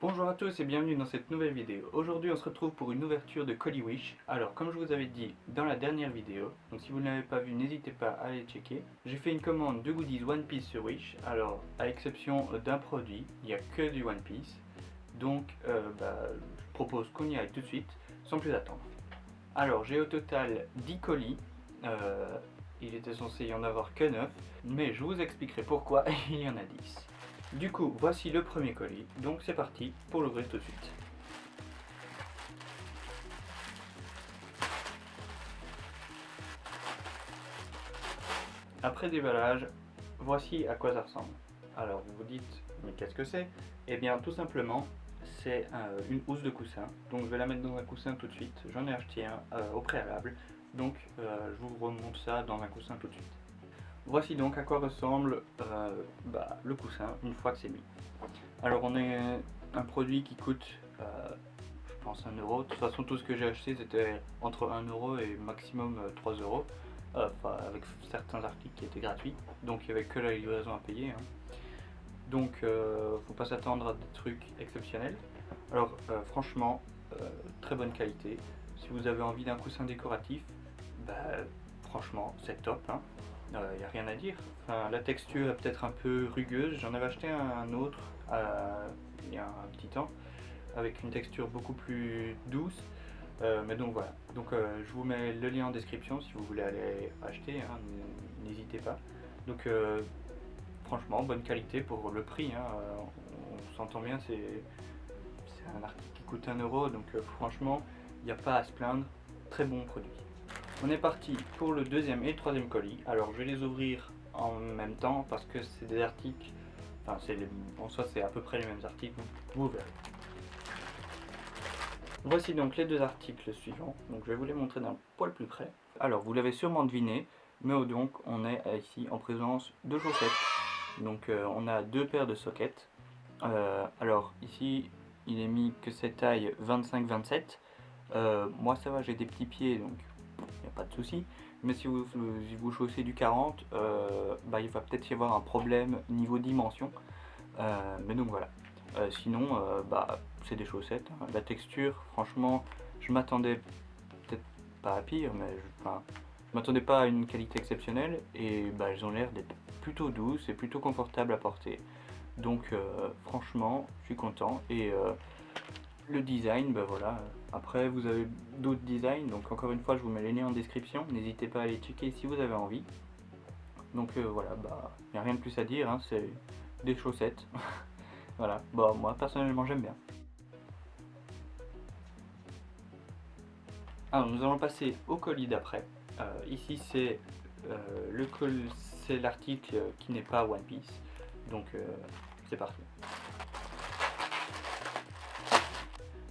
Bonjour à tous et bienvenue dans cette nouvelle vidéo. Aujourd'hui on se retrouve pour une ouverture de colis Wish. Alors comme je vous avais dit dans la dernière vidéo, donc si vous ne l'avez pas vu n'hésitez pas à aller checker. J'ai fait une commande de goodies One Piece sur Wish. Alors à exception d'un produit, il n'y a que du One Piece. Donc je propose qu'on y aille tout de suite sans plus attendre. Alors j'ai au total 10 colis. Il était censé y en avoir que 9, mais je vous expliquerai pourquoi il y en a 10. Du coup, voici le premier colis, donc c'est parti pour l'ouvrir tout de suite. Après déballage, voici à quoi ça ressemble. Alors vous vous dites, mais qu'est-ce que c'est? Eh bien tout simplement, c'est une housse de coussin, donc je vais la mettre dans un coussin tout de suite. J'en ai acheté un au préalable, donc je vous remonte ça dans un coussin tout de suite. Voici donc à quoi ressemble le coussin une fois que c'est mis. Alors on a un produit qui coûte je pense 1 euro. De toute façon tout ce que j'ai acheté c'était entre 1 euro et maximum 3 euros. Avec certains articles qui étaient gratuits. Donc il n'y avait que la livraison à payer. Donc faut pas s'attendre à des trucs exceptionnels. Alors franchement très bonne qualité. Si vous avez envie d'un coussin décoratif, franchement c'est top. Il n'y a rien à dire. Enfin, la texture est peut-être un peu rugueuse. J'en avais acheté un autre il y a un petit temps avec une texture beaucoup plus douce. Mais donc voilà. Donc je vous mets le lien en description si vous voulez aller acheter. N'hésitez pas. Donc franchement, bonne qualité pour le prix. On s'entend bien, c'est un article qui coûte 1 euro. Donc franchement, il n'y a pas à se plaindre. Très bon produit. On est parti pour le deuxième et le troisième colis. Alors je vais les ouvrir en même temps parce que c'est des articles, en soi c'est à peu près les mêmes articles, vous verrez. Voici donc les deux articles suivants, donc je vais vous les montrer d'un poil plus près. Alors vous l'avez sûrement deviné, mais donc on est ici en présence de chaussettes. Donc on a deux paires de sockets. Alors ici il est mis que c'est taille 25-27. Moi ça va, j'ai des petits pieds donc il n'y a pas de souci. Mais si vous chaussez du 40, il va peut-être y avoir un problème niveau dimension. Mais donc voilà. Sinon, c'est des chaussettes. La texture, franchement, je m'attendais peut-être pas à pire, mais je m'attendais pas à une qualité exceptionnelle. Et elles ont l'air d'être plutôt douces et plutôt confortables à porter. Donc franchement, je suis content. Et le design, voilà. Après, vous avez d'autres designs. Donc encore une fois, je vous mets les liens en description. N'hésitez pas à les checker si vous avez envie. Donc voilà, il n'y a rien de plus à dire. C'est des chaussettes. Voilà, moi personnellement j'aime bien. Alors nous allons passer au colis d'après. Ici c'est l'article qui n'est pas One Piece. Donc c'est parti.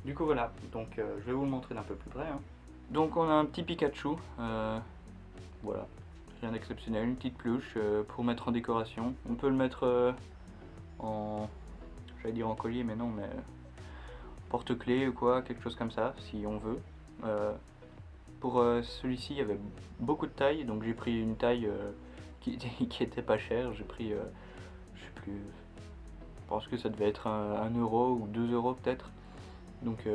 Du coup voilà, donc je vais vous le montrer d'un peu plus près. Donc on a un petit Pikachu. Voilà, rien d'exceptionnel, une petite peluche pour mettre en décoration. On peut le mettre j'allais dire en collier mais non, mais porte-clés ou quoi, quelque chose comme ça si on veut. Pour celui-ci il y avait beaucoup de tailles, donc j'ai pris une taille qui était pas chère. J'ai pris je sais plus, je pense que ça devait être 1 euro ou 2 euros peut-être. Donc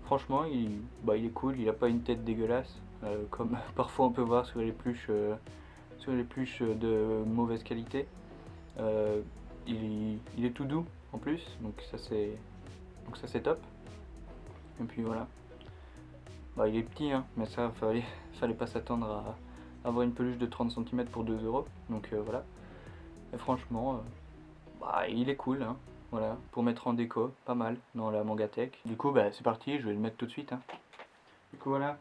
franchement il est cool, il a pas une tête dégueulasse comme parfois on peut voir sur les pluches de mauvaise qualité. Il est tout doux en plus, donc ça c'est top. Et puis voilà, il est petit mais ça fallait pas s'attendre à avoir une peluche de 30 cm pour 2 euros. Donc voilà, et franchement il est cool voilà, pour mettre en déco, pas mal dans la Mangatech. Du coup c'est parti, je vais le mettre tout de suite. Du coup voilà,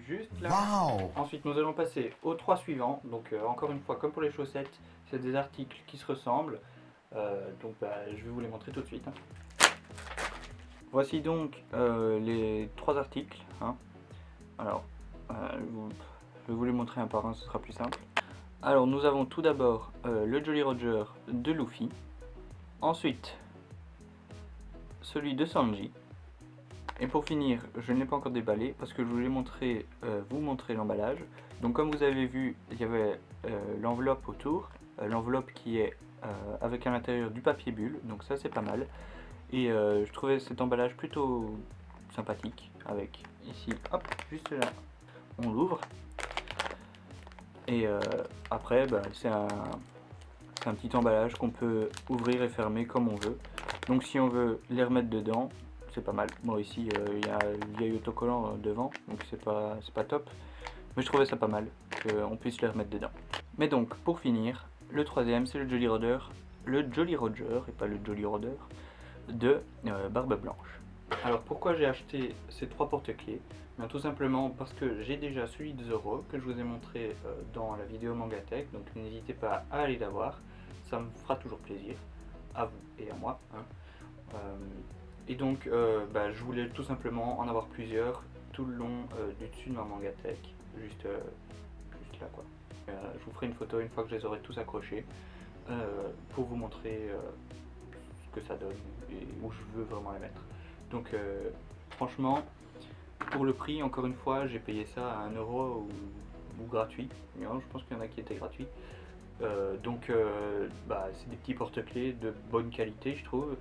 juste là. Wow. Ensuite nous allons passer aux trois suivants. Donc encore une fois, comme pour les chaussettes, c'est des articles qui se ressemblent. Donc je vais vous les montrer tout de suite. Voici donc les trois articles. Alors je vais vous les montrer un par un, ce sera plus simple. Alors nous avons tout d'abord le Jolly Roger de Luffy. Ensuite celui de Sanji. Et pour finir, je ne l'ai pas encore déballé parce que je voulais vous montrer l'emballage. Donc comme vous avez vu, il y avait l'enveloppe autour, l'enveloppe qui est avec à l'intérieur du papier bulle, donc ça c'est pas mal. Et je trouvais cet emballage plutôt sympathique avec ici, hop, juste là, on l'ouvre. Et après, bah, c'est un petit emballage qu'on peut ouvrir et fermer comme on veut. Donc si on veut les remettre dedans, c'est pas mal. Bon, ici il y a le vieil autocollant devant, donc c'est pas top. Mais je trouvais ça pas mal qu'on puisse les remettre dedans. Mais donc pour finir, le troisième c'est le Jolly Roger. Le Jolly Roger, et pas le Jolly Roger, de Barbe Blanche. Alors pourquoi j'ai acheté ces trois porte-clés? Bien, tout simplement parce que j'ai déjà celui de Zoro que je vous ai montré dans la vidéo Mangatech, donc n'hésitez pas à aller la voir, ça me fera toujours plaisir, à vous et à moi. Hein. Et donc bah, je voulais tout simplement en avoir plusieurs tout le long du dessus de ma Mangatech, juste là quoi. Je vous ferai une photo une fois que je les aurai tous accrochés pour vous montrer ce que ça donne et où je veux vraiment les mettre. Donc franchement, pour le prix, encore une fois, j'ai payé ça à 1 euro ou gratuit. Non, je pense qu'il y en a qui étaient gratuits. Donc bah, c'est des petits porte-clés de bonne qualité, je trouve.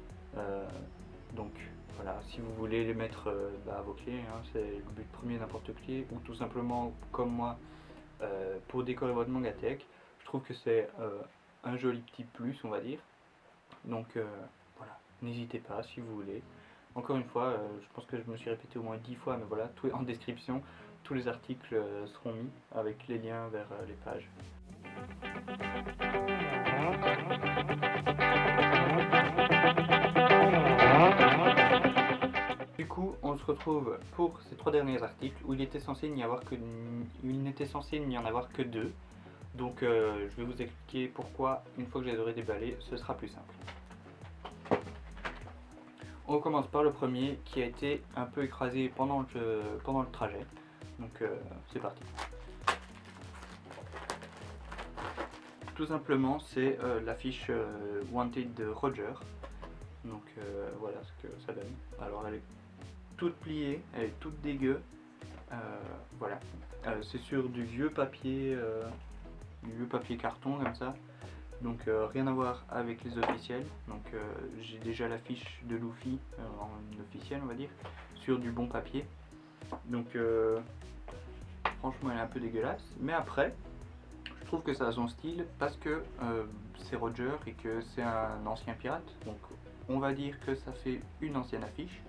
Donc voilà, si vous voulez les mettre bah, à vos clés, hein, c'est le but premier d'un porte-clés, ou tout simplement comme moi pour décorer votre Mangatech, je trouve que c'est un joli petit plus, on va dire. Donc voilà, n'hésitez pas si vous voulez. Encore une fois, je pense que je me suis répété au moins 10 fois, mais voilà, tout est en description, tous les articles seront mis avec les liens vers les pages. Du coup, on se retrouve pour ces 3 derniers articles où il n'était censé n'y en avoir que 2. Donc je vais vous expliquer pourquoi, une fois que je les aurai déballés, ce sera plus simple. On commence par le premier qui a été un peu écrasé pendant le trajet. Donc c'est parti. Tout simplement c'est l'affiche Wanted de Roger. Donc voilà ce que ça donne. Alors elle est toute pliée, elle est toute dégueu. Voilà. C'est sur du vieux papier carton comme ça. Donc rien à voir avec les officiels. Donc j'ai déjà l'affiche de Luffy en officiel on va dire, sur du bon papier. Donc franchement elle est un peu dégueulasse. Mais après, je trouve que ça a son style parce que c'est Roger et que c'est un ancien pirate. Donc on va dire que ça fait une ancienne affiche,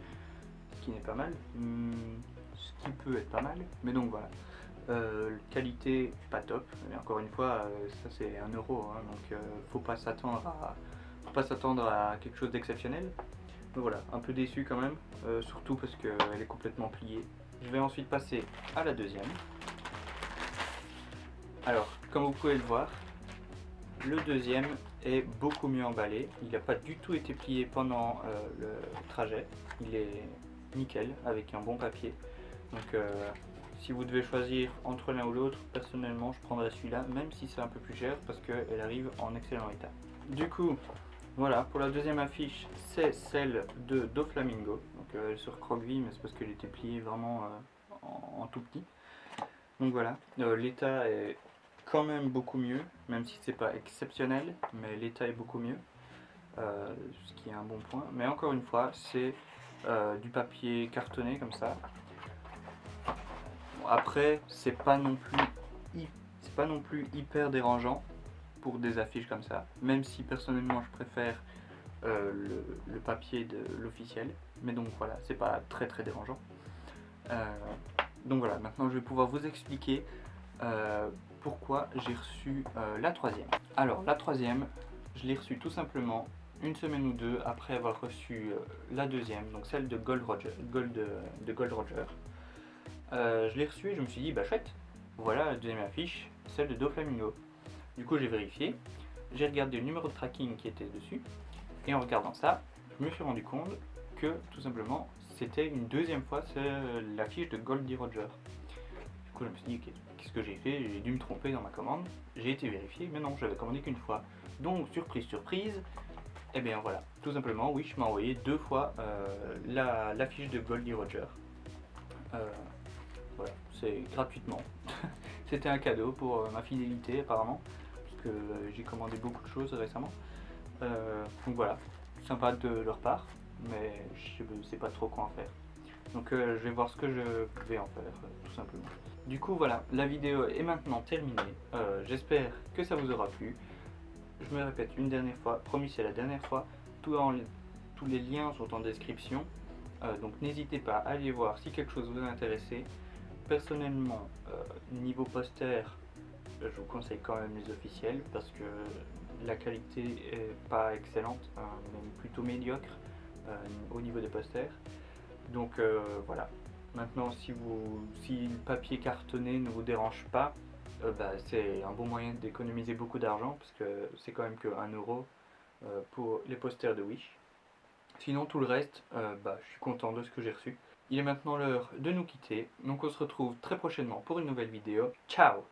ce qui n'est pas mal. Ce qui peut être pas mal. Mais donc voilà. Qualité pas top, mais encore une fois ça c'est 1 euro hein, donc faut pas s'attendre à quelque chose d'exceptionnel. Donc voilà, un peu déçu quand même, surtout parce qu'elle est complètement pliée. Je vais ensuite passer à la deuxième. Alors comme vous pouvez le voir, le deuxième est beaucoup mieux emballé, il n'a pas du tout été plié pendant le trajet, il est nickel avec un bon papier. Donc si vous devez choisir entre l'un ou l'autre, personnellement je prendrais celui-là, même si c'est un peu plus cher parce qu'elle arrive en excellent état. Du coup, voilà, pour la deuxième affiche, c'est celle de Doflamingo. Donc sur Croqueville, mais c'est parce qu'elle était pliée vraiment en tout petit. Donc voilà, l'état est quand même beaucoup mieux, même si c'est pas exceptionnel, mais l'état est beaucoup mieux. Ce qui est un bon point. Mais encore une fois, c'est du papier cartonné comme ça. Après, c'est pas non plus hyper dérangeant pour des affiches comme ça, même si personnellement je préfère le papier de l'officiel, mais donc voilà, c'est pas très dérangeant. Donc voilà, maintenant je vais pouvoir vous expliquer pourquoi j'ai reçu la troisième. Alors la troisième, je l'ai reçue tout simplement une semaine ou deux après avoir reçu la deuxième, donc celle de Gold Roger. Je l'ai reçu et je me suis dit bah chouette, voilà la deuxième affiche, celle de Doflamingo. Du coup j'ai vérifié, j'ai regardé le numéro de tracking qui était dessus, et en regardant ça, je me suis rendu compte que tout simplement c'était une deuxième fois l'affiche de Goldie Roger. Du coup je me suis dit qu'est-ce que j'ai fait, j'ai dû me tromper dans ma commande, j'ai été vérifié, mais non, j'avais commandé qu'une fois. Donc surprise, et bien voilà, tout simplement oui, je m'ai envoyé 2 fois l'affiche de Goldie Roger. Voilà, c'est gratuitement. C'était un cadeau pour ma fidélité apparemment, parce que j'ai commandé beaucoup de choses récemment. Donc voilà, sympa de leur part. mais je sais pas trop quoi en faire. Donc je vais voir ce que je vais en faire, tout simplement. Du coup voilà, la vidéo est maintenant terminée. J'espère que ça vous aura plu. Je me répète une dernière fois, promis c'est la dernière fois, tous les liens sont en description. Donc n'hésitez pas à aller voir si quelque chose vous intéresse. Personnellement, niveau poster, je vous conseille quand même les officiels parce que la qualité est pas excellente, même plutôt médiocre au niveau des posters. Donc voilà. Maintenant, si le papier cartonné ne vous dérange pas, c'est un bon moyen d'économiser beaucoup d'argent parce que c'est quand même que 1 € pour les posters de Wish. Sinon, tout le reste, je suis content de ce que j'ai reçu. Il est maintenant l'heure de nous quitter, donc on se retrouve très prochainement pour une nouvelle vidéo. Ciao!